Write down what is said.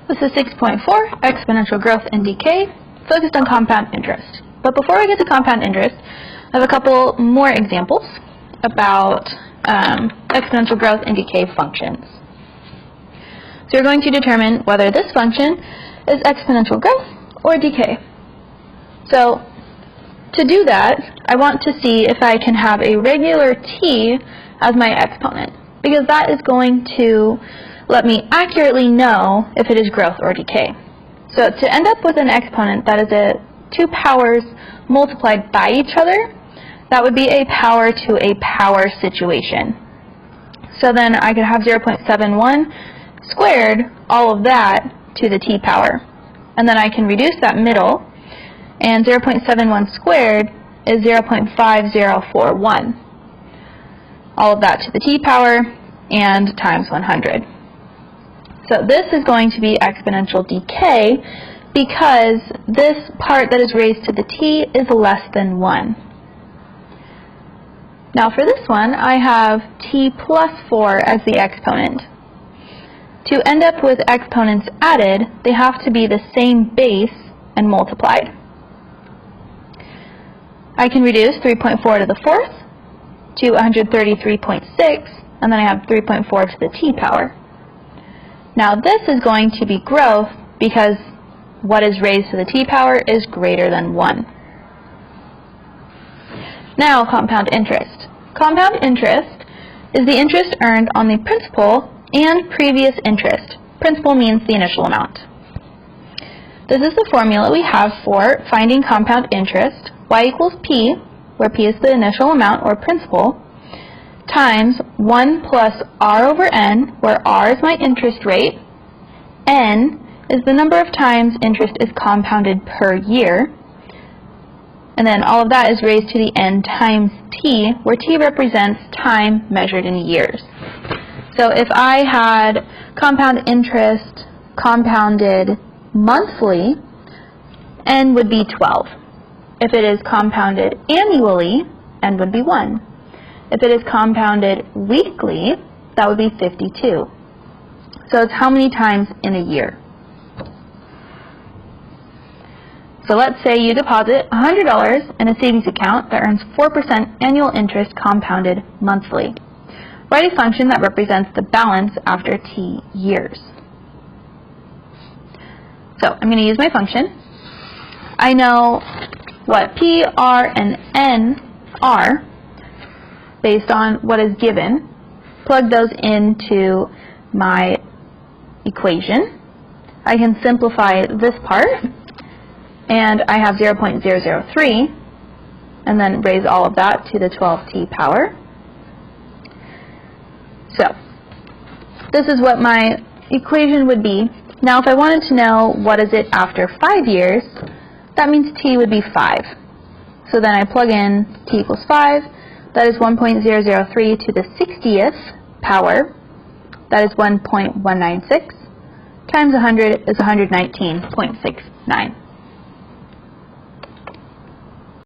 This is 6.4 Exponential Growth and Decay, focused on compound interest. But before we get to compound interest, I have a couple more examples about exponential growth and decay functions. So you're going to determine whether this function is exponential growth or decay. So to do that, I want to see if I can have a regular t as my exponent, because that is going to let me accurately know if it is growth or decay. So to end up with an exponent that is two powers multiplied by each other, that would be a power to a power situation. So then I could have 0.71 squared, all of that, to the t power. And then I can reduce that middle, and 0.71 squared is 0.5041. All of that to the t power, and times 100. So this is going to be exponential decay because this part that is raised to the t is less than 1. Now for this one, I have t plus 4 as the exponent. To end up with exponents added, they have to be the same base and multiplied. I can reduce 3.4 to the 4th to 133.6, and then I have 3.4 to the t power. Now this is going to be growth because what is raised to the t power is greater than 1. Now compound interest. Compound interest is the interest earned on the principal and previous interest. Principal means the initial amount. This is the formula we have for finding compound interest. Y equals p, where p is the initial amount or principal, times 1 plus r over n, where r is my interest rate, n is the number of times interest is compounded per year, and then all of that is raised to the n times t, where t represents time measured in years. So if I had compound interest compounded monthly, n would be 12. If it is compounded annually, n would be 1. If it is compounded weekly, that would be 52. So it's how many times in a year. So let's say you deposit $100 in a savings account that earns 4% annual interest compounded monthly. Write a function that represents the balance after t years. So I'm going to use my function. I know what p, r, and n are based on what is given. Plug those into my equation. I can simplify this part, and I have 0.003, and then raise all of that to the 12t power. So this is what my equation would be. Now if I wanted to know what is it after 5 years, that means t would be 5. So then I plug in t equals 5. That is 1.003 to the 60th power. That is 1.196. Times 100 is 119.69.